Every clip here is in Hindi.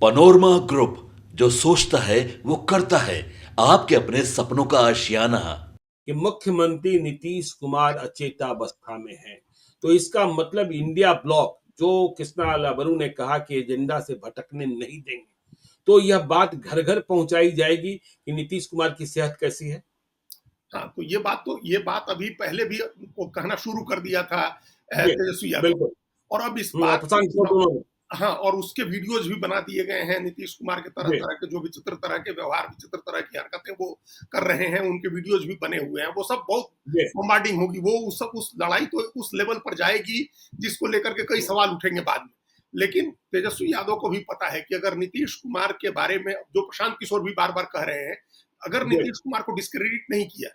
पनोरमा ग्रुप, जो सोचता है वो करता है। आपके अपने सपनों का आशियाना। कि मुख्यमंत्री नीतीश कुमार अचेतावस्था में हैं, तो इसका मतलब इंडिया ब्लॉक, जो कृष्णा लाबरू ने कहा कि एजेंडा से भटकने नहीं देंगे, तो यह बात घर घर पहुंचाई जाएगी कि नीतीश कुमार की सेहत कैसी है। हाँ, तो ये बात अभी पहले भी वो कहना शुरू कर दिया था जी, तेजस्वी यादव। बिल्कुल। और अब इस बात प्रशांत किशोर दोनों ने। हाँ, और उसके वीडियोज भी बना दिए गए हैं। नीतीश कुमार के तरह जी, तरह के जो विचित्र तरह के व्यवहार, विचित्र तरह की हरकतें वो कर रहे हैं, उनके वीडियोज भी बने हुए हैं। वो सब बहुत जी, बॉम्बार्डिंग होगी। वो उस लड़ाई तो उस लेवल पर जाएगी जिसको लेकर के कई सवाल उठेंगे बाद में। लेकिन तेजस्वी यादव को भी पता है कि अगर नीतीश कुमार के बारे में, जो प्रशांत किशोर भी बार बार कह रहे हैं, अगर जी, नीतीश कुमार को डिस्क्रेडिट नहीं किया,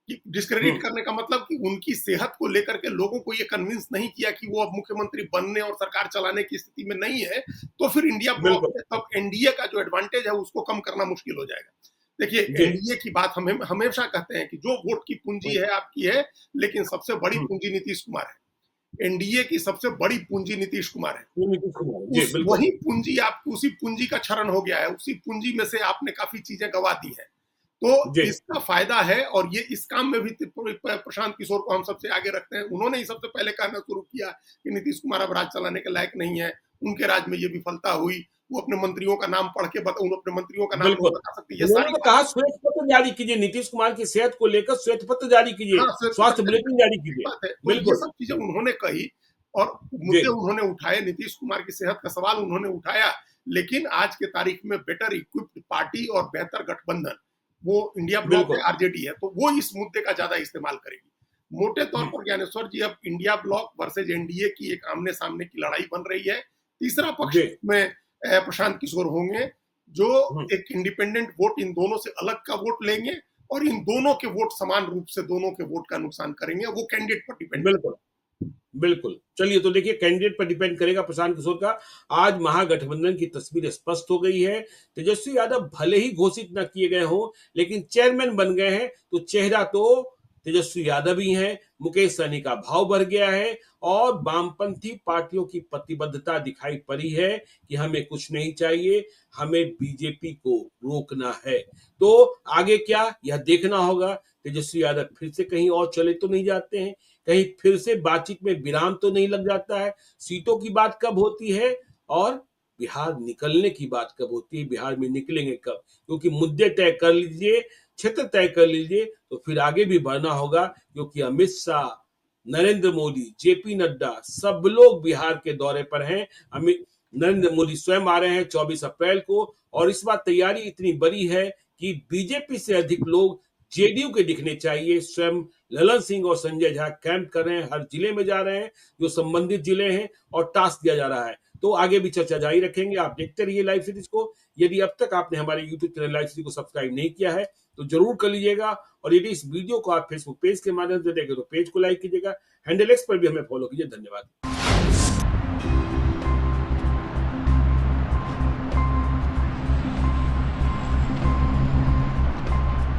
कि डिस्क्रेडिट हम्म, करने का मतलब कि उनकी सेहत को लेकर के लोगों को ये कन्विंस नहीं किया कि वो अब मुख्यमंत्री बनने और सरकार चलाने की स्थिति में नहीं है, तो फिर इंडिया ब्लॉक बिल्कुल। में तब एनडीए का जो एडवांटेज है उसको कम करना मुश्किल हो जाएगा। देखिए, जी, एनडीए की बात हम हमेशा कहते हैं कि जो वोट की पूंजी है आपकी है, लेकिन सबसे बड़ी हम्म, पूंजी नीतीश कुमार है। एनडीए की सबसे बड़ी पूंजी नीतीश कुमार है। ये नीतीश कुमार, जी, उस बिल्कुल। वही पूंजी, आप उसी पूंजी का क्षरण हो गया है, उसी पूंजी में से आपने काफी चीजें गवा दी है। तो जी, इसका फायदा है, और ये इस काम में भी प्रशांत किशोर को हम सबसे आगे रखते हैं। उन्होंने ही सबसे पहले कहना शुरू किया कि नीतीश कुमार अब राज चलाने के लायक नहीं है। उनके राज में ये विफलता हुई। वो अपने मंत्रियों का नाम पढ़ के अपने मंत्रियों का नाम नहीं बिल्कुल। बता सकते, ये उन्होंने सारी तो बात। कहा श्वेत पत्र जारी कीजिए, नीतीश कुमार की सेहत को लेकर श्वेत पत्र जारी कीजिए, हाँ, श्वेत पत्र स्वास्थ्य जारी बुलेटिन करना जारी ठीक कीजिए। बात है। तो ये बिल्कुल। सब चीजें उन्होंने कही और जी, मुद्दे उन्होंने उठाए। नीतीश कुमार की सेहत का सवाल उन्होंने उठाया। लेकिन आज के तारीख में बेटर इक्विप्ड पार्टी और बेहतर गठबंधन वो इंडिया ब्लॉक है, बिल्कुल। आरजेडी है, तो वो इस मुद्दे का ज्यादा इस्तेमाल करेगी। मोटे तौर हुँ, पर ज्ञानेश्वर जी, अब इंडिया ब्लॉक वर्सेज एनडीए की एक आमने सामने की लड़ाई बन रही है। तीसरा पक्ष जी, में प्रशांत किशोर होंगे, जो हुँ, एक इंडिपेंडेंट वोट इन दोनों से अलग का वोट लेंगे, और इन दोनों के वोट समान रूप से दोनों के वोट का नुकसान करेंगे। वो कैंडिडेट पर डिपेंड करेंगे। बिल्कुल, बिल्कुल। चलिए, तो देखिए कैंडिडेट पर डिपेंड करेगा प्रशांत किशोर का। आज महागठबंधन की तस्वीर स्पष्ट हो गई है। तेजस्वी यादव भले ही घोषित न किए गए हों, लेकिन चेयरमैन बन गए हैं, तो चेहरा तो तेजस्वी यादव ही हैं। मुकेश सहनी का भाव बढ़ गया है और वामपंथी पार्टियों की प्रतिबद्धता दिखाई पड़ी है कि हमें कुछ नहीं चाहिए, हमें बीजेपी को रोकना है। तो आगे क्या, यह देखना होगा। तेजस्वी यादव फिर से कहीं और चले तो नहीं जाते हैं, कहीं फिर से बातचीत में विराम तो नहीं लग जाता है। सीटों की बात कब होती है और बिहार निकलने की बात कब होती है, बिहार में निकलेंगे कब? क्योंकि मुद्दे तय कर लीजिए, क्षेत्र तय कर लीजिए, तो फिर आगे भी बढ़ना होगा। क्योंकि अमित शाह, नरेंद्र मोदी, जेपी नड्डा सब लोग बिहार के दौरे पर हैं। अमित नरेंद्र मोदी स्वयं आ रहे हैं 24 अप्रैल को, और इस बार तैयारी इतनी बड़ी है कि बीजेपी से अधिक लोग जेडीयू के दिखने चाहिए। स्वयं ललन सिंह और संजय झा कैंप कर रहे हैं, हर जिले में जा रहे हैं जो संबंधित जिले हैं, और टास्क दिया जा रहा है। तो आगे भी चर्चा जारी रखेंगे। आप देखते रहिए लाइव सीरीज को। यदि अब तक आपने हमारे यूट्यूब चैनल लाइव सीरीज को सब्सक्राइब नहीं किया है तो जरूर कर लीजिएगा, और यदि इस वीडियो को आप फेसबुक पेज के माध्यम से देखें तो पेज को लाइक कीजिएगा। हैंडल एक्स पर भी हमें फॉलो कीजिए। धन्यवाद।